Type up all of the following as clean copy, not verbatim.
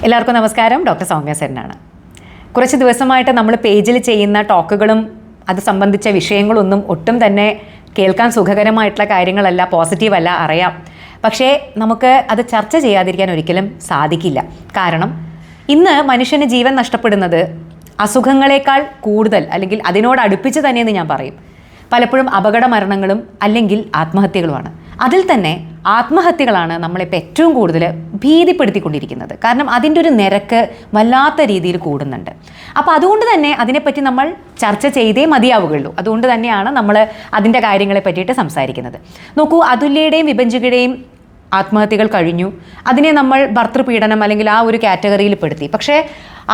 എല്ലാവർക്കും നമസ്കാരം. ഡോക്ടർ സൗമ്യ സെന്നാണ്. കുറച്ച് ദിവസമായിട്ട് നമ്മൾ പേജിൽ ചെയ്യുന്ന ടോക്കുകളും അത് സംബന്ധിച്ച വിഷയങ്ങളൊന്നും ഒട്ടും തന്നെ കേൾക്കാൻ സുഖകരമായിട്ടുള്ള കാര്യങ്ങളല്ല, പോസിറ്റീവല്ല, അറിയാം. പക്ഷേ നമുക്ക് അത് ചർച്ച ചെയ്യാതിരിക്കാൻ ഒരിക്കലും സാധിക്കില്ല. കാരണം ഇന്ന് മനുഷ്യന് ജീവൻ നഷ്ടപ്പെടുന്നത് അസുഖങ്ങളെക്കാൾ കൂടുതൽ, അല്ലെങ്കിൽ അതിനോട് അടുപ്പിച്ച് തന്നെയെന്ന് ഞാൻ പറയും, പലപ്പോഴും അപകട മരണങ്ങളും അല്ലെങ്കിൽ ആത്മഹത്യകളുമാണ്. അതിൽ തന്നെ ആത്മഹത്യകളാണ് നമ്മളിപ്പോൾ ഏറ്റവും കൂടുതൽ ഭീതിപ്പെടുത്തിക്കൊണ്ടിരിക്കുന്നത്. കാരണം അതിൻ്റെ ഒരു നിരക്ക് വല്ലാത്ത രീതിയിൽ കൂടുന്നുണ്ട്. അപ്പോൾ അതുകൊണ്ട് തന്നെ അതിനെപ്പറ്റി നമ്മൾ ചർച്ച ചെയ്തേ മതിയാവുകയുള്ളൂ. അതുകൊണ്ട് തന്നെയാണ് നമ്മൾ അതിൻ്റെ കാര്യങ്ങളെ പറ്റിയിട്ട് സംസാരിക്കുന്നത്. നോക്കൂ, അതുല്യയുടെയും വിഭജികയുടെയും ആത്മഹത്യകൾ കഴിഞ്ഞു. അതിനെ നമ്മൾ ഭർതൃപീഡനം അല്ലെങ്കിൽ ആ ഒരു കാറ്റഗറിയിൽ പെടുത്തി. പക്ഷേ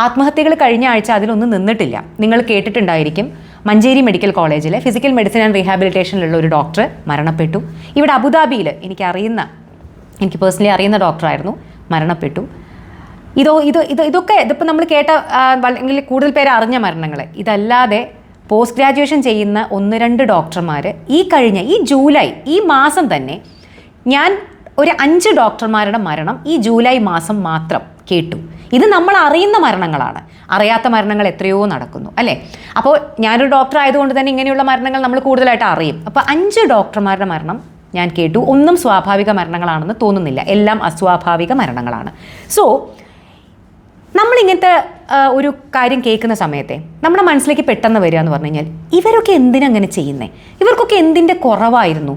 ആത്മഹത്യകൾ കഴിഞ്ഞ ആഴ്ച അതിലൊന്നും നിന്നിട്ടില്ല. നിങ്ങൾ കേട്ടിട്ടുണ്ടായിരിക്കും, മഞ്ചേരി മെഡിക്കൽ കോളേജിലെ ഫിസിക്കൽ മെഡിസിൻ ആൻഡ് റീഹാബിലിറ്റേഷനിലുള്ള ഒരു ഡോക്ടർ മരണപ്പെട്ടു. ഇവിടെ അബുദാബിയിൽ എനിക്ക് പേഴ്സണലി അറിയുന്ന ഡോക്ടറായിരുന്നു, മരണപ്പെട്ടു. ഇതിപ്പോൾ നമ്മൾ കേട്ട അല്ലെങ്കിൽ കൂടുതൽ പേര് അറിഞ്ഞ മരണങ്ങൾ. ഇതല്ലാതെ പോസ്റ്റ് ഗ്രാജുവേഷൻ ചെയ്യുന്ന 1-2 ഡോക്ടർമാർ ഈ ജൂലൈ ഈ മാസം തന്നെ ഞാൻ ഒരു 5 ഡോക്ടർമാരുടെ മരണം ഈ ജൂലൈ മാസം മാത്രം കേട്ടു. ഇത് നമ്മൾ അറിയുന്ന മരണങ്ങളാണ്. അറിയാത്ത മരണങ്ങൾ എത്രയോ നടക്കുന്നു, അല്ലേ? അപ്പോൾ ഞാനൊരു ഡോക്ടർ ആയതുകൊണ്ട് തന്നെ ഇങ്ങനെയുള്ള മരണങ്ങൾ നമ്മൾ കൂടുതലായിട്ട് അറിയും. അപ്പോൾ 5 ഡോക്ടർമാരുടെ മരണം ഞാൻ കേട്ടു. ഒന്നും സ്വാഭാവിക മരണങ്ങളാണെന്ന് തോന്നുന്നില്ല, എല്ലാം അസ്വാഭാവിക മരണങ്ങളാണ്. സോ നമ്മളിങ്ങനത്തെ ഒരു കാര്യം കേൾക്കുന്ന സമയത്തെ നമ്മുടെ മനസ്സിലേക്ക് പെട്ടെന്ന് വരിക എന്ന് പറഞ്ഞു കഴിഞ്ഞാൽ, ഇവരൊക്കെ എന്തിനങ്ങനെ ചെയ്യുന്നത്? ഇവർക്കൊക്കെ എന്തിൻ്റെ കുറവായിരുന്നു?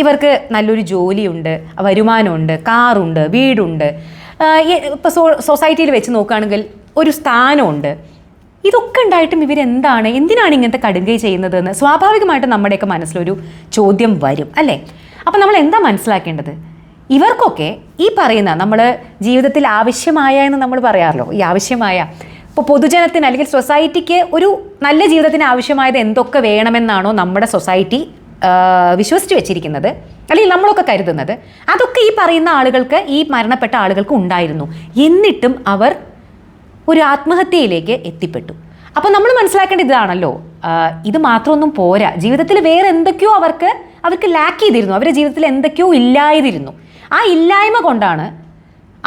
ഇവർക്ക് നല്ലൊരു ജോലിയുണ്ട്, വരുമാനമുണ്ട്, കാറുണ്ട്, വീടുണ്ട്, ഇപ്പോൾ സൊസൈറ്റിയിൽ വെച്ച് നോക്കുകയാണെങ്കിൽ ഒരു സ്ഥാനമുണ്ട്. ഇതൊക്കെ ഉണ്ടായിട്ടും എന്തിനാണ് ഇങ്ങനത്തെ കടുങ്കൈ ചെയ്യുന്നതെന്ന് സ്വാഭാവികമായിട്ടും നമ്മുടെയൊക്കെ മനസ്സിലൊരു ചോദ്യം വരും, അല്ലേ? അപ്പോൾ നമ്മൾ എന്താ മനസ്സിലാക്കേണ്ടത്? ഇവർക്കൊക്കെ ഈ പറയുന്ന നമ്മൾ ജീവിതത്തിൽ ആവശ്യമായ എന്ന് നമ്മൾ പറയാറല്ലോ, ഈ ആവശ്യമായ ഇപ്പോൾ പൊതുജനത്തിന് അല്ലെങ്കിൽ സൊസൈറ്റിക്ക് ഒരു നല്ല ജീവിതത്തിന് ആവശ്യമായത് എന്തൊക്കെ വേണമെന്നാണോ നമ്മുടെ സൊസൈറ്റി വിശ്വസിച്ച് വെച്ചിരിക്കുന്നത്, അല്ലെങ്കിൽ നമ്മളൊക്കെ കരുതുന്നത്, അതൊക്കെ ഈ പറയുന്ന ആളുകൾക്ക്, ഈ മരണപ്പെട്ട ആളുകൾക്ക് ഉണ്ടായിരുന്നു. എന്നിട്ടും അവർ ഒരു ആത്മഹത്യയിലേക്ക് എത്തിപ്പെട്ടു. അപ്പോൾ നമ്മൾ മനസ്സിലാക്കേണ്ടത് ഇതാണല്ലോ, ഇത് മാത്രമൊന്നും പോരാ. ജീവിതത്തിൽ വേറെ എന്തൊക്കെയോ അവർക്ക് ലാക്ക് ചെയ്തിരുന്നു. അവരുടെ ജീവിതത്തിൽ എന്തൊക്കെയോ ഇല്ലാതിരുന്നു. ആ ഇല്ലായ്മ കൊണ്ടാണ്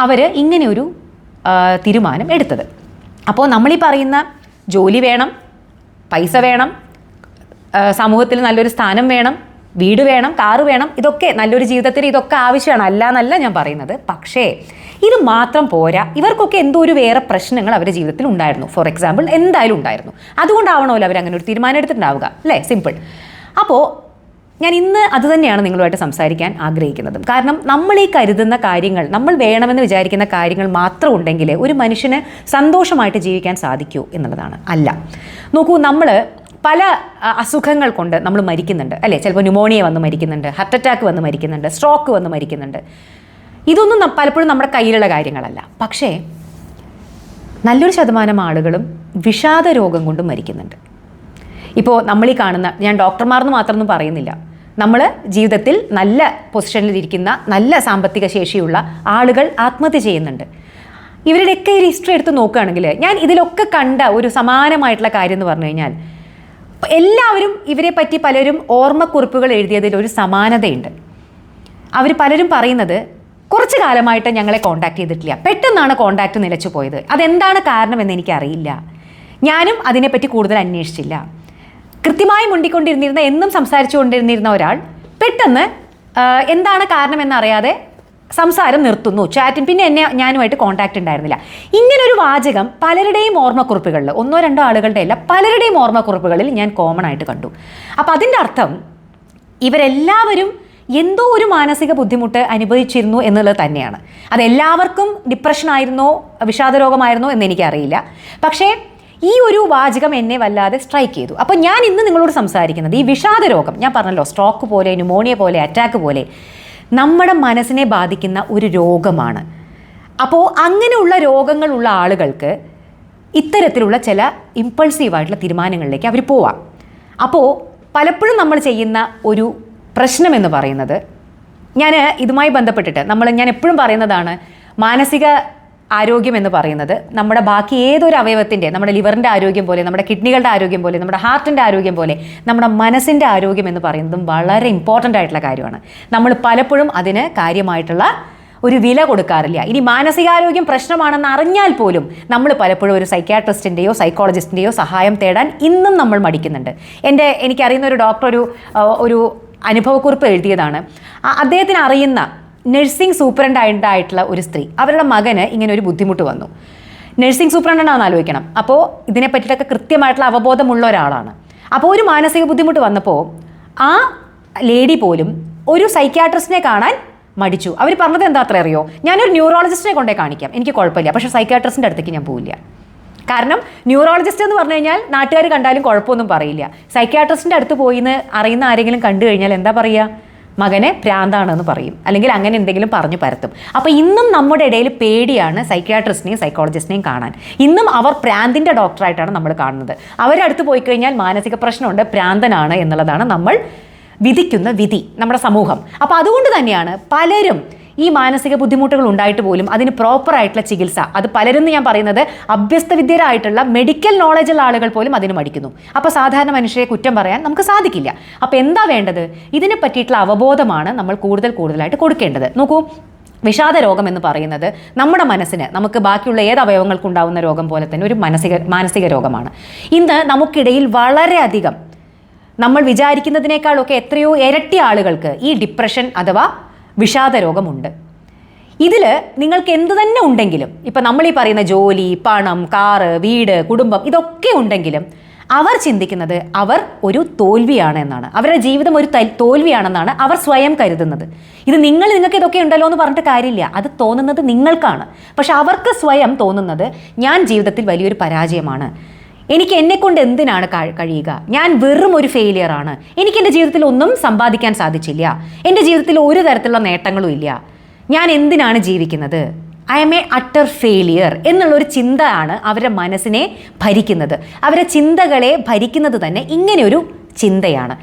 അവർ ഇങ്ങനെയൊരു തീരുമാനം എടുത്തത്. അപ്പോൾ നമ്മളീ പറയുന്ന ജോലി വേണം, പൈസ വേണം, സമൂഹത്തിൽ നല്ലൊരു സ്ഥാനം വേണം, വീട് വേണം, കാറ് വേണം, ഇതൊക്കെ നല്ലൊരു ജീവിതത്തിൽ ഇതൊക്കെ ആവശ്യമാണ്, അല്ല എന്നല്ല ഞാൻ പറയുന്നത്. പക്ഷേ ഇത് മാത്രം പോരാ. ഇവർക്കൊക്കെ എന്തോ ഒരു വേറെ പ്രശ്നങ്ങൾ അവരുടെ ജീവിതത്തിൽ ഉണ്ടായിരുന്നു. ഫോർ എക്സാമ്പിൾ എന്തായാലും ഉണ്ടായിരുന്നു. അതുകൊണ്ടാവണമല്ലോ അവരങ്ങനെ ഒരു തീരുമാനം എടുത്തിട്ടുണ്ടാവുക, അല്ലേ? സിമ്പിൾ. അപ്പോൾ ഞാൻ ഇന്ന് അതുതന്നെയാണ് നിങ്ങളുമായിട്ട് സംസാരിക്കാൻ ആഗ്രഹിക്കുന്നത്. കാരണം നമ്മൾ ഈ കരുതുന്ന കാര്യങ്ങൾ, നമ്മൾ വേണമെന്ന് വിചാരിക്കുന്ന കാര്യങ്ങൾ മാത്രം ഉണ്ടെങ്കിൽ ഒരു മനുഷ്യന് സന്തോഷമായിട്ട് ജീവിക്കാൻ സാധിക്കൂ എന്നുള്ളതാണ്. അല്ല, നോക്കൂ, നമ്മൾ പല അസുഖങ്ങൾ കൊണ്ട് നമ്മൾ മരിക്കുന്നുണ്ട്, അല്ലേ? ചിലപ്പോൾ ന്യൂമോണിയ വന്ന് മരിക്കുന്നുണ്ട്, ഹാർട്ട് അറ്റാക്ക് വന്ന് മരിക്കുന്നുണ്ട്, സ്ട്രോക്ക് വന്ന് മരിക്കുന്നുണ്ട്. ഇതൊന്നും പലപ്പോഴും നമ്മുടെ കയ്യിലുള്ള കാര്യങ്ങളല്ല. പക്ഷേ നല്ലൊരു ശതമാനം ആളുകളും വിഷാദ രോഗം കൊണ്ട് മരിക്കുന്നുണ്ട്. ഇപ്പോൾ നമ്മളീ കാണുന്ന, ഞാൻ ഡോക്ടർമാർന്ന് മാത്രമൊന്നും പറയുന്നില്ല, നമ്മൾ ജീവിതത്തിൽ നല്ല പൊസിഷനിലിരിക്കുന്ന നല്ല സാമ്പത്തിക ശേഷിയുള്ള ആളുകൾ ആത്മഹത്യ ചെയ്യുന്നുണ്ട്. ഇവരുടെയൊക്കെ ഒരു ഹിസ്റ്ററി എടുത്ത് നോക്കുകയാണെങ്കിൽ ഞാൻ ഇതിലൊക്കെ കണ്ട ഒരു സമാനമായിട്ടുള്ള കാര്യം എന്ന് പറഞ്ഞു കഴിഞ്ഞാൽ, എല്ലാവരും ഇവരെ പറ്റി പലരും ഓർമ്മക്കുറിപ്പുകൾ എഴുതിയതിൽ ഒരു സമാനതയുണ്ട്. അവർ പലരും പറയുന്നത്, കുറച്ച് കാലമായിട്ട് ഞങ്ങളെ കോൺടാക്ട് ചെയ്തിട്ടില്ല, പെട്ടെന്നാണ് കോൺടാക്ട് നിലച്ചു പോയത്, അതെന്താണ് കാരണമെന്ന് എനിക്കറിയില്ല, ഞാനും അതിനെപ്പറ്റി കൂടുതൽ അന്വേഷിച്ചില്ല. കൃത്യമായി മുണ്ടിക്കൊണ്ടിരുന്നിരുന്ന, എന്നും സംസാരിച്ചു കൊണ്ടിരുന്നിരുന്ന ഒരാൾ പെട്ടെന്ന് എന്താണ് കാരണമെന്നറിയാതെ സംസാരം നിർത്തുന്നു, ചാറ്റിംഗ്, പിന്നെ ഞാനുമായിട്ട് കോൺടാക്റ്റ് ഉണ്ടായിരുന്നില്ല. ഇങ്ങനൊരു വാചകം പലരുടെയും ഓർമ്മക്കുറിപ്പുകളിൽ, 1-2 ആളുകളുടെ അല്ല, പലരുടെയും ഓർമ്മക്കുറിപ്പുകളിൽ ഞാൻ കോമൺ ആയിട്ട് കണ്ടു. അപ്പോൾ അതിൻ്റെ അർത്ഥം ഇവരെല്ലാവരും എന്തോ ഒരു മാനസിക ബുദ്ധിമുട്ട് അനുഭവിച്ചിരുന്നു എന്നുള്ളത് തന്നെയാണ്. അതെല്ലാവർക്കും ഡിപ്രഷനായിരുന്നോ വിഷാദരോഗമായിരുന്നോ എന്ന് എനിക്കറിയില്ല. പക്ഷേ ഈ ഒരു വാചകം എന്നെ വല്ലാതെ സ്ട്രൈക്ക് ചെയ്തു. അപ്പോൾ ഞാൻ ഇന്ന് നിങ്ങളോട് സംസാരിക്കുന്നത് ഈ വിഷാദരോഗം, ഞാൻ പറഞ്ഞല്ലോ, സ്ട്രോക്ക് പോലെ, ന്യൂമോണിയ പോലെ, അറ്റാക്ക് പോലെ നമ്മുടെ മനസ്സിനെ ബാധിക്കുന്ന ഒരു രോഗമാണ്. അപ്പോൾ അങ്ങനെയുള്ള രോഗങ്ങളുള്ള ആളുകൾക്ക് ഇത്തരത്തിലുള്ള ചില ഇമ്പൾസീവായിട്ടുള്ള തീരുമാനങ്ങളിലേക്ക് അവർ പോവാം. അപ്പോൾ പലപ്പോഴും നമ്മൾ ചെയ്യുന്ന ഒരു പ്രശ്നമെന്ന് പറയുന്നത്, ഞാൻ ഇതുമായി ബന്ധപ്പെട്ടിട്ട് ഞാൻ എപ്പോഴും പറയുന്നതാണ്, മാനസിക ആരോഗ്യം എന്ന് പറയുന്നത് നമ്മുടെ ബാക്കി ഏതൊരു അവയവത്തിൻ്റെ, നമ്മുടെ ലിവറിൻ്റെ ആരോഗ്യം പോലെ, നമ്മുടെ കിഡ്നികളുടെ ആരോഗ്യം പോലെ, നമ്മുടെ ഹാർട്ടിൻ്റെ ആരോഗ്യം പോലെ, നമ്മുടെ മനസ്സിൻ്റെ ആരോഗ്യം എന്ന് പറയുന്നതും വളരെ ഇമ്പോർട്ടൻ്റ് ആയിട്ടുള്ള കാര്യമാണ്. നമ്മൾ പലപ്പോഴും അതിന് കാര്യമായിട്ടുള്ള ഒരു വില കൊടുക്കാറില്ല. ഇനി മാനസികാരോഗ്യം പ്രശ്നമാണെന്ന് അറിഞ്ഞാൽ പോലും നമ്മൾ പലപ്പോഴും ഒരു സൈക്യാട്രിസ്റ്റിൻ്റെയോ സൈക്കോളജിസ്റ്റിൻ്റെയോ സഹായം തേടാൻ ഇന്നും നമ്മൾ മടിക്കുന്നുണ്ട്. എനിക്കറിയുന്ന ഒരു ഡോക്ടർ ഒരു അനുഭവക്കുറിപ്പ് എഴുതിയതാണ്. അദ്ദേഹത്തിന് അറിയുന്ന നഴ്സിംഗ് സൂപ്രണ്ടായിട്ടുള്ള ഒരു സ്ത്രീ, അവരുടെ മകന് ഇങ്ങനെ ഒരു ബുദ്ധിമുട്ട് വന്നു. നഴ്സിംഗ് സൂപ്രണ്ടാണെന്ന് ആലോചിക്കണം. അപ്പോൾ ഇതിനെപ്പറ്റിയിട്ടൊക്കെ കൃത്യമായിട്ടുള്ള അവബോധമുള്ള ഒരാളാണ്. അപ്പോൾ ഒരു മാനസിക ബുദ്ധിമുട്ട് വന്നപ്പോൾ ആ ലേഡി പോലും ഒരു സൈക്യാട്രിസ്റ്റിനെ കാണാൻ മടിച്ചു. അവർ പറഞ്ഞത് എന്താ അത്ര അറിയോ, ഞാനൊരു ന്യൂറോളജിസ്റ്റിനെ കൊണ്ടേ കാണിക്കാം, എനിക്ക് കുഴപ്പമില്ല, പക്ഷേ സൈക്യാട്രിസ്റ്റിൻ്റെ അടുത്തേക്ക് ഞാൻ പോവില്ല. കാരണം ന്യൂറോളജിസ്റ്റ് എന്ന് പറഞ്ഞു കഴിഞ്ഞാൽ നാട്ടുകാർ കണ്ടാലും കുഴപ്പമൊന്നും പറയില്ല. സൈക്യാട്രിസ്റ്റിൻ്റെ അടുത്ത് പോയി എന്ന് അറിയുന്ന ആരെങ്കിലും കണ്ടു കഴിഞ്ഞാൽ എന്താ പറയുക, മകനെ ഭ്രാന്താണെന്ന് പറയും, അല്ലെങ്കിൽ അങ്ങനെ എന്തെങ്കിലും പറഞ്ഞു പരത്തും. അപ്പോൾ ഇന്നും നമ്മുടെ ഇടയിൽ പേടിയാണ് സൈക്യാട്രിസ്റ്റിനെയും സൈക്കോളജിസ്റ്റിനെയും കാണാൻ. ഇന്നും അവർ ഭ്രാന്തിൻ്റെ ഡോക്ടറായിട്ടാണ് നമ്മൾ കാണുന്നത്. അവരടുത്ത് പോയി കഴിഞ്ഞാൽ മാനസിക പ്രശ്നമുണ്ട്, ഭ്രാന്തനാണ് എന്നുള്ളതാണ് നമ്മൾ വിധിക്കുന്ന വിധി, നമ്മുടെ സമൂഹം. അപ്പോൾ അതുകൊണ്ട് തന്നെയാണ് പലരും ഈ മാനസിക ബുദ്ധിമുട്ടുകൾ ഉണ്ടായിട്ട് പോലും അതിന് പ്രോപ്പറായിട്ടുള്ള ചികിത്സ, അത് പലരും ഞാൻ പറയുന്നത് അഭ്യസ്തവിദ്യരായിട്ടുള്ള മെഡിക്കൽ നോളജുള്ള ആളുകൾ പോലും അതിന് മടിക്കുന്നു. അപ്പോൾ സാധാരണ മനുഷ്യരെ കുറ്റം പറയാൻ നമുക്ക് സാധിക്കില്ല. അപ്പോൾ എന്താ വേണ്ടത്, ഇതിനെ പറ്റിയിട്ടുള്ള അവബോധമാണ് നമ്മൾ കൂടുതലായിട്ട് കൊടുക്കേണ്ടത്. നോക്കൂ, വിഷാദ രോഗം എന്ന് പറയുന്നത് നമ്മുടെ മനസ്സിന്, നമുക്ക് ബാക്കിയുള്ള ഏത് അവയവങ്ങൾക്കുണ്ടാവുന്ന രോഗം പോലെ തന്നെ ഒരു മാനസിക രോഗമാണ്. ഇന്ന് നമുക്കിടയിൽ വളരെയധികം നമ്മൾ വിചാരിക്കുന്നതിനേക്കാളൊക്കെ എത്രയോ ഇരട്ടി ആളുകൾക്ക് ഈ ഡിപ്രഷൻ അഥവാ വിഷാദ രോഗമുണ്ട്. ഇതിൽ നിങ്ങൾക്ക് എന്ത് തന്നെ ഉണ്ടെങ്കിലും, ഇപ്പം നമ്മൾ ഈ പറയുന്ന ജോലി, പണം, കാറ്, വീട്, കുടുംബം, ഇതൊക്കെ ഉണ്ടെങ്കിലും അവർ ചിന്തിക്കുന്നത് അവർ ഒരു തോൽവിയാണ് എന്നാണ്. അവരുടെ ജീവിതം ഒരു തോൽവിയാണെന്നാണ് അവർ സ്വയം കരുതുന്നത്. ഇത് നിങ്ങൾക്ക് ഇതൊക്കെ ഉണ്ടല്ലോ എന്ന് പറഞ്ഞിട്ട് കാര്യമില്ല, അത് തോന്നുന്നത് നിങ്ങൾക്കാണ്. പക്ഷെ അവർക്ക് സ്വയം തോന്നുന്നത് ഞാൻ ജീവിതത്തിൽ വലിയൊരു പരാജയമാണ്, എനിക്ക് എന്നെക്കൊണ്ട് എന്തിനാണ് കഴിയുക, ഞാൻ വെറും ഒരു ഫെയിലിയറാണ്, എനിക്ക് എൻ്റെ ജീവിതത്തിൽ ഒന്നും സമ്പാദിക്കാൻ സാധിച്ചില്ല, എൻ്റെ ജീവിതത്തിൽ ഒരു തരത്തിലുള്ള നേട്ടങ്ങളും ഇല്ല, ഞാൻ എന്തിനാണ് ജീവിക്കുന്നത്, I M A utter failure എന്നുള്ളൊരു ചിന്തയാണ് അവരുടെ മനസ്സിനെ ഭരിക്കുന്നത്. അവരുടെ ചിന്തകളെ ഭരിക്കുന്നത് തന്നെ ഇങ്ങനെയൊരു ചിന്തയാണ്.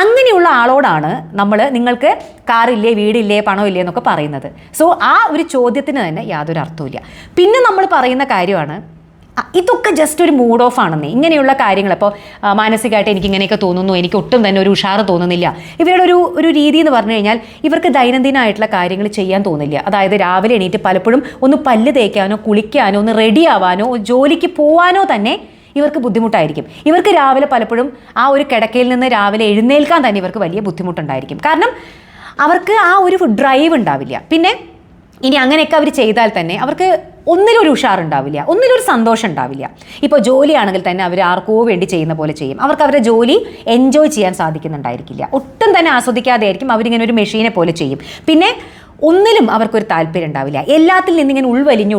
അങ്ങനെയുള്ള ആളോടാണ് നമ്മൾ നിങ്ങൾക്ക് കാറില്ലേ, വീടില്ലേ, പണമില്ലേ എന്നൊക്കെ പറയുന്നത്. സോ ആ ഒരു ചോദ്യത്തിന് തന്നെ യാതൊരു അർത്ഥമില്ല. പിന്നെ നമ്മൾ പറയുന്ന കാര്യമാണ് ഇതൊക്കെ ജസ്റ്റ് ഒരു മൂഡ് ഓഫ് ആണെന്നേ. ഇങ്ങനെയുള്ള കാര്യങ്ങൾ ഇപ്പോൾ മാനസികമായിട്ട് എനിക്ക് ഇങ്ങനെയൊക്കെ തോന്നുന്നു, എനിക്ക് ഒട്ടും തന്നെ ഒരു ഉഷാറ് തോന്നുന്നില്ല. ഇവരുടെ ഒരു രീതി എന്ന് പറഞ്ഞു കഴിഞ്ഞാൽ ഇവർക്ക് ദൈനംദിനമായിട്ടുള്ള കാര്യങ്ങൾ ചെയ്യാൻ തോന്നില്ല. അതായത് രാവിലെ എണീറ്റ് പലപ്പോഴും ഒന്ന് പല്ല് തേക്കാനോ കുളിക്കാനോ ഒന്ന് റെഡി ആവാനോ ജോലിക്ക് പോവാനോ തന്നെ ഇവർക്ക് ബുദ്ധിമുട്ടായിരിക്കും. ഇവർക്ക് രാവിലെ പലപ്പോഴും ആ ഒരു കിടക്കയിൽ നിന്ന് രാവിലെ എഴുന്നേൽക്കാൻ തന്നെ ഇവർക്ക് വലിയ ബുദ്ധിമുട്ടുണ്ടായിരിക്കും. കാരണം അവർക്ക് ആ ഒരു ഡ്രൈവ് ഉണ്ടാവില്ല. പിന്നെ ഇനി അങ്ങനെയൊക്കെ അവർ ചെയ്താൽ തന്നെ അവർക്ക് ഒന്നിലൊരു ഉഷാറുണ്ടാവില്ല, ഒന്നിലൊരു സന്തോഷം ഉണ്ടാവില്ല. ഇപ്പോൾ ജോലിയാണെങ്കിൽ തന്നെ അവർ ആർക്കോ വേണ്ടി ചെയ്യുന്ന പോലെ ചെയ്യും. അവർക്ക് അവരുടെ ജോലി എൻജോയ് ചെയ്യാൻ സാധിക്കുന്നുണ്ടായിരിക്കില്ല, ഒട്ടും തന്നെ ആസ്വദിക്കാതെ ആയിരിക്കും അവരിങ്ങനെ ഒരു മെഷീനെ പോലെ ചെയ്യും. പിന്നെ ഒന്നിലും അവർക്കൊരു താല്പര്യം ഉണ്ടാവില്ല, എല്ലാത്തിൽ നിന്നിങ്ങനെ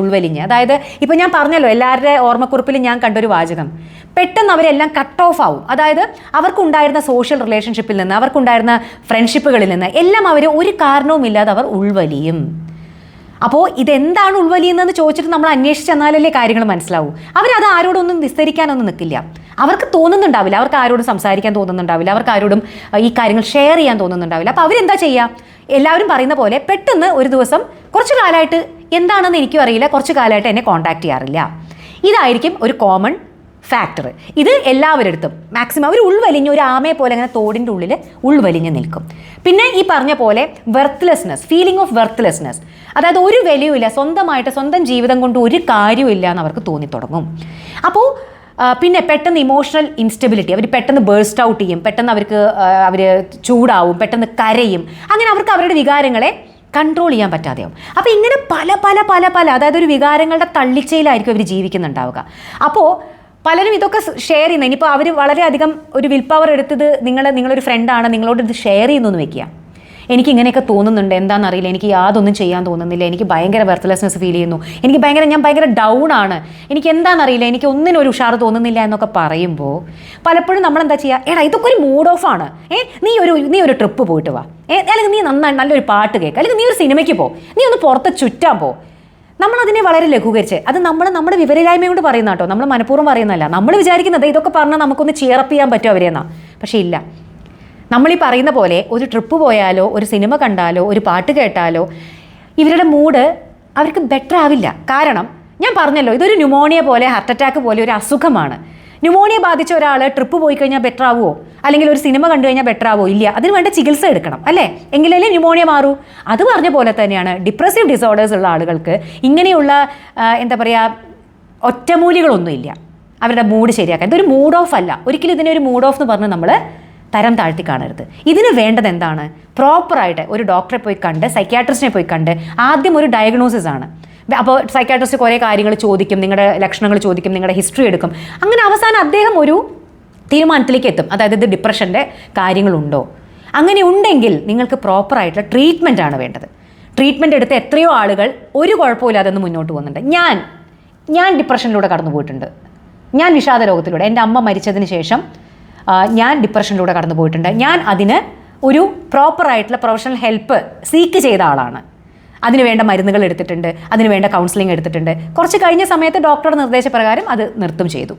ഉൾവലിഞ്ഞ്. അതായത് ഇപ്പോൾ ഞാൻ പറഞ്ഞല്ലോ, എല്ലാവരുടെ ഓർമ്മക്കുറിപ്പിലും ഞാൻ കണ്ടൊരു വാചകം, പെട്ടെന്ന് അവരെല്ലാം കട്ട് ഓഫ് ആവും. അതായത് അവർക്കുണ്ടായിരുന്ന സോഷ്യൽ റിലേഷൻഷിപ്പിൽ നിന്ന്, അവർക്കുണ്ടായിരുന്ന ഫ്രണ്ട്ഷിപ്പുകളിൽ നിന്ന് എല്ലാം അവർ ഒരു കാരണവുമില്ലാതെ അവർ ഉൾവലിയും. അപ്പോൾ ഇതെന്താണ് ഉൾവലിയുന്നതെന്ന് ചോദിച്ചിട്ട് നമ്മൾ അന്വേഷിച്ച് ചെന്നാലല്ലേ കാര്യങ്ങൾ മനസ്സിലാവൂ. അവരത് ആരോടൊന്നും വിസ്തരിക്കാനൊന്നും നിൽക്കില്ല. അവർക്ക് തോന്നുന്നുണ്ടാവില്ല, അവർക്ക് ആരോടും സംസാരിക്കാൻ തോന്നുന്നുണ്ടാവില്ല, അവർക്ക് ആരോടും ഈ കാര്യങ്ങൾ ഷെയർ ചെയ്യാൻ തോന്നുന്നുണ്ടാവില്ല. അപ്പോൾ അവരെന്താ ചെയ്യുക, എല്ലാവരും പറയുന്ന പോലെ പെട്ടെന്ന് ഒരു ദിവസം കുറച്ച് കാലമായിട്ട് എന്താണെന്ന് എനിക്കും അറിയില്ല, കുറച്ച് കാലമായിട്ട് എന്നെ കോൺടാക്ട് ചെയ്യാറില്ല. ഇതായിരിക്കും ഒരു കോമൺ ഫാക്ടർ. ഇത് എല്ലാവരുടെ അടുത്തും മാക്സിമം അവർ ഉൾവലിഞ്ഞ് ഒരു ആമയെ പോലെ അങ്ങനെ തോടിൻ്റെ ഉള്ളിൽ ഉൾവലിഞ്ഞ് നിൽക്കും. പിന്നെ ഈ പറഞ്ഞ പോലെ വെർത്ത്ലെസ്നെസ്, ഫീലിംഗ് ഓഫ് വെർത്ത്ലെസ്നെസ്, അതായത് ഒരു വിലയുമില്ല, സ്വന്തം ജീവിതം കൊണ്ട് ഒരു കാര്യമില്ല എന്ന് അവർക്ക് തോന്നിത്തുടങ്ങും. അപ്പോൾ പിന്നെ പെട്ടെന്ന് ഇമോഷണൽ ഇൻസ്റ്റെബിലിറ്റി, അവർ പെട്ടെന്ന് ബേഴ്സ്റ്റ് ഔട്ട് ചെയ്യും, പെട്ടെന്ന് അവർ ചൂടാവും, പെട്ടെന്ന് കരയും. അങ്ങനെ അവർക്ക് അവരുടെ വികാരങ്ങളെ കൺട്രോൾ ചെയ്യാൻ പറ്റാതെയാവും. അപ്പോൾ ഇങ്ങനെ പല അതായത് ഒരു വികാരങ്ങളുടെ തള്ളിച്ചയിലായിരിക്കും അവർ ജീവിക്കുന്നുണ്ടാവുക. അപ്പോൾ പലരും ഇതൊക്കെ ഷെയർ ചെയ്യുന്നത്, ഇനിയിപ്പോൾ അവർ വളരെയധികം ഒരു വിൽ പവർ എടുത്തത് നിങ്ങളൊരു ഫ്രണ്ടാണ്, നിങ്ങളോട് ഇത് ഷെയർ ചെയ്യുന്നു എന്ന് വെക്കുക, എനിക്ക് ഇങ്ങനെയൊക്കെ തോന്നുന്നുണ്ട്, എന്താണെന്നറിയില്ല, എനിക്ക് യാതൊന്നും ചെയ്യാൻ തോന്നുന്നില്ല, എനിക്ക് ഭയങ്കര വെർത്ത്ലെസ്നെസ് ഫീൽ ചെയ്യുന്നു, ഞാൻ ഭയങ്കര ഡൗൺ ആണ്, എനിക്ക് എന്താണെന്നറിയില്ല, എനിക്ക് ഒന്നിനും ഒരു ഉഷാറ് തോന്നുന്നില്ല എന്നൊക്കെ പറയുമ്പോൾ പലപ്പോഴും നമ്മളെന്താ ചെയ്യുക, എടാ ഇതൊക്കെ ഒരു മൂഡ് ഓഫ് ആണ്, നീ ഒരു ട്രിപ്പ് പോയിട്ട് വാ, അല്ലെങ്കിൽ നീ നല്ലൊരു പാട്ട് കേൾക്കുക, അല്ലെങ്കിൽ നീ ഒരു സിനിമയ്ക്ക് പോ, നീ ഒന്ന് പുറത്ത് ചുറ്റാൻ പോ. നമ്മളതിനെ വളരെ ലഘൂകരിച്ച്, അത് നമ്മുടെ വിവരമില്ലായ്മ കൊണ്ട് പറയുന്ന കേട്ടോ, നമ്മൾ മനഃപൂർവ്വം പറയുന്നതല്ല. നമ്മൾ വിചാരിക്കുന്നത് ഇതൊക്കെ പറഞ്ഞാൽ നമുക്കൊന്ന് ചിയറപ്പ് ചെയ്യാൻ പറ്റും അവരെന്നാ, പക്ഷേ ഇല്ല. നമ്മളീ പറയുന്ന പോലെ ഒരു ട്രിപ്പ് പോയാലോ, ഒരു സിനിമ കണ്ടാലോ, ഒരു പാട്ട് കേട്ടാലോ ഇവരുടെ മൂഡ് അവർക്ക് ബെറ്റർ ആവില്ല. കാരണം ഞാൻ പറഞ്ഞല്ലോ, ഇതൊരു ന്യൂമോണിയ പോലെ, ഹാർട്ട് അറ്റാക്ക് പോലെ ഒരു അസുഖമാണ്. ന്യൂമോണിയ ബാധിച്ച ഒരാൾ ട്രിപ്പ് പോയി കഴിഞ്ഞാൽ ബെറ്റർ ആവുമോ? അല്ലെങ്കിൽ ഒരു സിനിമ കണ്ടു കഴിഞ്ഞാൽ ബെറ്റർ ആവോ? ഇല്ല. അതിന് വേണ്ട ചികിത്സ എടുക്കണം അല്ലേ, എങ്കിലല്ലേ ന്യൂമോണിയ മാറൂ. അത് പറഞ്ഞ പോലെ തന്നെയാണ് ഡിപ്രസീവ് ഡിസോർഡേഴ്സ് ഉള്ള ആളുകൾക്ക് ഇങ്ങനെയുള്ള എന്താ പറയുക ഒറ്റമൂലികളൊന്നുമില്ല അവരുടെ മൂഡ് ശരിയാക്കാൻ. ഇതൊരു മൂഡ് ഓഫ് അല്ല, ഒരിക്കലും ഇതിനെ ഒരു മൂഡ് ഓഫ് എന്ന് പറഞ്ഞ് നമ്മൾ തരം താഴ്ത്തി കാണരുത്. ഇതിന് വേണ്ടത് എന്താണ്? പ്രോപ്പറായിട്ട് ഒരു ഡോക്ടറെ പോയി കണ്ട്, സൈക്യാട്രിസ്റ്റിനെ പോയി കണ്ട് ആദ്യം ഒരു ഡയഗ്നോസിസ് ആണ്. അപ്പോൾ സൈക്യാട്രിസ്റ്റ് കുറേ കാര്യങ്ങൾ ചോദിക്കും, നിങ്ങളുടെ ലക്ഷണങ്ങൾ ചോദിക്കും, നിങ്ങളുടെ ഹിസ്റ്ററി എടുക്കും. അങ്ങനെ അവസാനം അദ്ദേഹം ഒരു തീരുമാനത്തിലേക്ക് എത്തും, അതായത് ഇത് ഡിപ്രഷൻ്റെ കാര്യങ്ങളുണ്ടോ. അങ്ങനെ ഉണ്ടെങ്കിൽ നിങ്ങൾക്ക് പ്രോപ്പറായിട്ടുള്ള ട്രീറ്റ്മെൻ്റ് ആണ് വേണ്ടത്. ട്രീറ്റ്മെൻറ്റ് എടുത്ത് എത്രയോ ആളുകൾ ഒരു കുഴപ്പമില്ലാതെ ഒന്ന് മുന്നോട്ട് പോകുന്നുണ്ട്. ഞാൻ ഡിപ്രഷനിലൂടെ കടന്നു പോയിട്ടുണ്ട്. ഞാൻ വിഷാദ രോഗത്തിലൂടെ, എൻ്റെ അമ്മ മരിച്ചതിന് ശേഷം ഞാൻ ഡിപ്രഷനിലൂടെ കടന്നു പോയിട്ടുണ്ട്. ഞാൻ അതിന് ഒരു പ്രോപ്പറായിട്ടുള്ള പ്രൊഫഷണൽ ഹെൽപ്പ് സീക്ക് ചെയ്ത ആളാണ്. അതിന് വേണ്ട മരുന്നുകൾ എടുത്തിട്ടുണ്ട്, അതിന് വേണ്ട കൗൺസിലിംഗ് എടുത്തിട്ടുണ്ട്. കുറച്ച് കഴിഞ്ഞ സമയത്ത് ഡോക്ടറുടെ നിർദ്ദേശപ്രകാരം അത് നിർത്തും ചെയ്തു.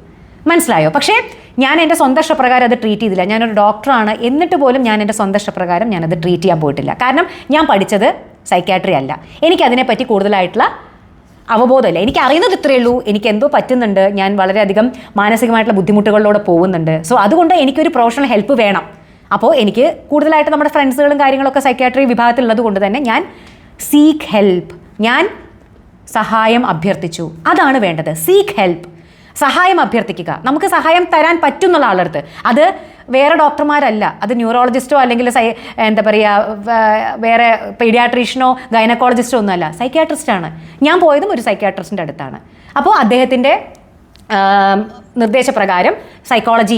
മനസ്സിലായോ? പക്ഷേ ഞാൻ എൻ്റെ സ്വന്തം ഇഷ്ടപ്രകാരം അത് ട്രീറ്റ് ചെയ്തില്ല. ഞാനൊരു ഡോക്ടറാണ്, എന്നിട്ട് പോലും ഞാൻ എൻ്റെ സ്വന്തം ഇഷ്ടപ്രകാരം ഞാനത് ട്രീറ്റ് ചെയ്യാൻ പോയിട്ടില്ല. കാരണം ഞാൻ പഠിച്ചത് സൈക്യാട്രി അല്ല. എനിക്കതിനെപ്പറ്റി കൂടുതലായിട്ടുള്ള അവബോധമില്ല. എനിക്ക് അറിയുന്നത് ഇത്രയേ ഉള്ളൂ, എനിക്ക് എന്തോ പറ്റുന്നുണ്ട്, ഞാൻ വളരെയധികം മാനസികമായിട്ടുള്ള ബുദ്ധിമുട്ടുകളിലൂടെ പോകുന്നുണ്ട്. സോ അതുകൊണ്ട് എനിക്കൊരു പ്രൊഫഷണൽ ഹെൽപ്പ് വേണം. അപ്പോൾ എനിക്ക് കൂടുതലായിട്ട് നമ്മുടെ ഫ്രണ്ട്സുകളും കാര്യങ്ങളൊക്കെ സൈക്യാട്രി വിഭാഗത്തിലുള്ളത് കൊണ്ട് തന്നെ ഞാൻ സീക്ക് ഹെൽപ്പ്, ഞാൻ സഹായം അഭ്യർത്ഥിച്ചു. അതാണ് വേണ്ടത്. സീക്ക് ഹെൽപ്പ്, സഹായം അഭ്യർത്ഥിക്കുക. നമുക്ക് സഹായം തരാൻ പറ്റുന്നുള്ള ആളടുത്ത്. അത് വേറെ ഡോക്ടർമാരല്ല, അത് ന്യൂറോളജിസ്റ്റോ അല്ലെങ്കിൽ എന്താ പറയുക വേറെ പീഡിയാട്രീഷ്യനോ ഗൈനക്കോളജിസ്റ്റോ ഒന്നുമല്ല, സൈക്യാട്രിസ്റ്റാണ്. ഞാൻ പോയതും ഒരു സൈക്യാട്രിസ്റ്റിൻ്റെ അടുത്താണ്. അപ്പോൾ അദ്ദേഹത്തിൻ്റെ നിർദ്ദേശപ്രകാരം സൈക്കോളജി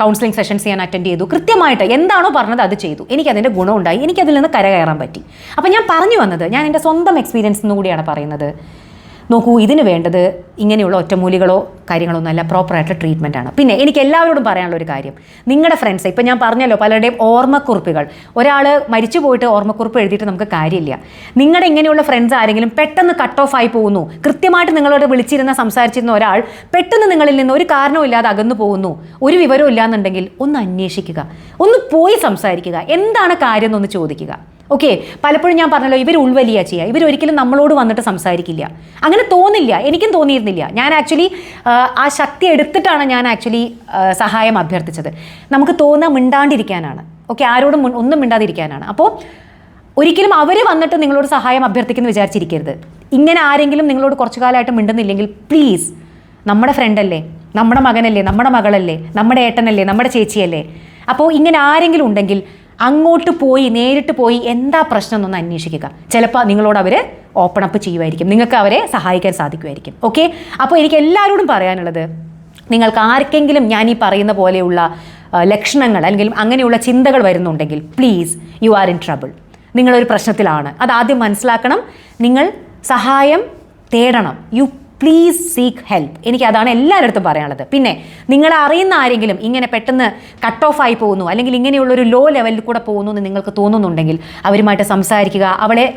കൗൺസിലിംഗ് സെഷൻസ് ഞാൻ അറ്റൻഡ് ചെയ്തു. കൃത്യമായിട്ട് എന്താണോ പറഞ്ഞത് അത് ചെയ്തു. എനിക്കതിൻ്റെ ഗുണമുണ്ടായി, എനിക്കതിൽ നിന്ന് കരകയറാൻ പറ്റി. അപ്പോൾ ഞാൻ പറഞ്ഞു വന്നത്, ഞാൻ എൻ്റെ സ്വന്തം എക്സ്പീരിയൻസിൽ നിന്ന് കൂടിയാണ് പറയുന്നത്. നോക്കൂ, ഇതിന് വേണ്ടത് ഇങ്ങനെയുള്ള ഒറ്റമൂലികളോ കാര്യങ്ങളോ ഒന്നുമല്ല, പ്രോപ്പറായിട്ടുള്ള ട്രീറ്റ്മെൻ്റ് ആണ്. പിന്നെ എനിക്ക് എല്ലാവരോടും പറയാനുള്ള ഒരു കാര്യം, നിങ്ങളുടെ ഫ്രണ്ട്സ്, ഇപ്പം ഞാൻ പറഞ്ഞല്ലോ പലരുടെയും ഓർമ്മക്കുറിപ്പുകൾ, ഒരാൾ മരിച്ചു പോയിട്ട് ഓർമ്മക്കുറിപ്പ് എഴുതിയിട്ട് നമുക്ക് കാര്യമില്ല. നിങ്ങളുടെ ഇങ്ങനെയുള്ള ഫ്രണ്ട്സ് ആരെങ്കിലും പെട്ടെന്ന് കട്ട് ഓഫ് ആയി പോകുന്നു, കൃത്യമായിട്ട് നിങ്ങളോട് വിളിച്ചിരുന്ന സംസാരിച്ചിരുന്ന ഒരാൾ പെട്ടെന്ന് നിങ്ങളിൽ നിന്ന് ഒരു കാരണവും ഇല്ലാതെ അകന്നു പോകുന്നു, ഒരു വിവരവും ഇല്ലാന്നുണ്ടെങ്കിൽ ഒന്ന് അന്വേഷിക്കുക, ഒന്ന് പോയി സംസാരിക്കുക, എന്താണ് കാര്യം എന്നൊന്ന് ചോദിക്കുക. ഓക്കെ, പലപ്പോഴും ഞാൻ പറഞ്ഞല്ലോ, ഇവർ ഉൾവലിയ ചെയ്യുക, ഇവരൊരിക്കലും നമ്മളോട് വന്നിട്ട് സംസാരിക്കില്ല. അങ്ങനെ തോന്നില്ല, എനിക്കും തോന്നിയിരുന്നില്ല. ഞാൻ ആക്ച്വലി ആ ശക്തി എടുത്തിട്ടാണ് ഞാൻ ആക്ച്വലി സഹായം അഭ്യർത്ഥിച്ചത്. നമുക്ക് തോന്നുക മിണ്ടാണ്ടിരിക്കാനാണ്, ഓക്കെ, ആരോടും ഒന്നും മിണ്ടാതിരിക്കാനാണ്. അപ്പോൾ ഒരിക്കലും അവർ വന്നിട്ട് നിങ്ങളോട് സഹായം അഭ്യർത്ഥിക്കുന്നു വിചാരിച്ചിരിക്കരുത്. ഇങ്ങനെ ആരെങ്കിലും നിങ്ങളോട് കുറച്ചു കാലമായിട്ട് മിണ്ടുന്നില്ലെങ്കിൽ പ്ലീസ്, നമ്മുടെ ഫ്രണ്ടല്ലേ, നമ്മുടെ മകനല്ലേ, നമ്മുടെ മകളല്ലേ, നമ്മുടെ ഏട്ടനല്ലേ, നമ്മുടെ ചേച്ചിയല്ലേ, അപ്പോൾ ഇങ്ങനെ ആരെങ്കിലും ഉണ്ടെങ്കിൽ അങ്ങോട്ട് പോയി നേരിട്ട് പോയി എന്താ പ്രശ്നം എന്നൊന്ന് അന്വേഷിക്കുക. ചിലപ്പോൾ നിങ്ങളോട് അവർ ഓപ്പൺ അപ്പ് ചെയ്യുമായിരിക്കും, നിങ്ങൾക്ക് അവരെ സഹായിക്കാൻ സാധിക്കുമായിരിക്കും. ഓക്കെ, അപ്പോൾ എനിക്ക് എല്ലാവരോടും പറയാനുള്ളത്, നിങ്ങൾക്ക് ആർക്കെങ്കിലും ഞാൻ ഈ പറയുന്ന പോലെയുള്ള ലക്ഷണങ്ങൾ അല്ലെങ്കിൽ അങ്ങനെയുള്ള ചിന്തകൾ വരുന്നുണ്ടെങ്കിൽ please, you are in trouble, നിങ്ങളൊരു പ്രശ്നത്തിലാണ്. അതാദ്യം മനസ്സിലാക്കണം. നിങ്ങൾ സഹായം തേടണം. You please seek help. എനിക്ക് അതാണ് എല്ലാവരുടെ അടുത്തും പറയാനുള്ളത്. പിന്നെ നിങ്ങളെ അറിയുന്ന ആരെങ്കിലും ഇങ്ങനെ പെട്ടെന്ന് കട്ട് ഓഫ് ആയി പോകുന്നു, അല്ലെങ്കിൽ ഇങ്ങനെയുള്ളൊരു ലോ ലെവലിൽ കൂടെ പോകുന്നു എന്ന് നിങ്ങൾക്ക് തോന്നുന്നുണ്ടെങ്കിൽ അവരുമായിട്ട് സംസാരിക്കുക,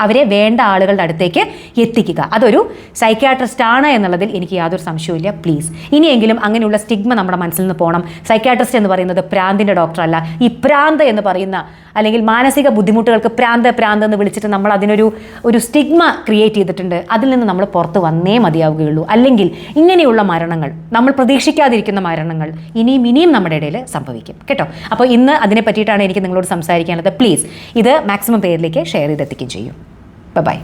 അവരെ വേണ്ട ആളുകളുടെ അടുത്തേക്ക് എത്തിക്കുക. അതൊരു സൈക്യാട്രിസ്റ്റ് ആണ് എന്നുള്ളതിൽ എനിക്ക് യാതൊരു സംശയവുമില്ല. പ്ലീസ്, ഇനിയെങ്കിലും അങ്ങനെയുള്ള സ്റ്റിഗ്മ നമ്മുടെ മനസ്സിൽ നിന്ന് പോകണം. സൈക്യാട്രിസ്റ്റ് എന്ന് പറയുന്നത് പ്രാന്തിൻ്റെ ഡോക്ടറല്ല. ഈ പ്രാന്ത് എന്ന് പറയുന്ന അല്ലെങ്കിൽ മാനസിക ബുദ്ധിമുട്ടുകൾക്ക് പ്രാന്ത് എന്ന് വിളിച്ചിട്ട് നമ്മൾ അതിനൊരു സ്റ്റിഗ്മ ക്രിയേറ്റ് ചെയ്തിട്ടുണ്ട്. അതിൽ നിന്ന് നമ്മൾ പുറത്ത് വന്നേ മതിയാവുകയുള്ളൂ. അല്ലെങ്കിൽ ഇങ്ങനെയുള്ള മരണങ്ങൾ, നമ്മൾ പ്രതീക്ഷിക്കാതിരിക്കുന്ന മരണങ്ങൾ ഇനിയും നമ്മുടെ ഇടയിൽ സംഭവിക്കും കേട്ടോ. അപ്പോൾ ഇന്ന് അതിനെ പറ്റിയിട്ടാണ് എനിക്ക് നിങ്ങളോട് സംസാരിക്കാനുള്ളത്. പ്ലീസ് ഇത് മാക്സിമം പേരിലേക്ക് ഷെയർ ചെയ്തെത്തിക്കുകയും ചെയ്യും. ബൈ.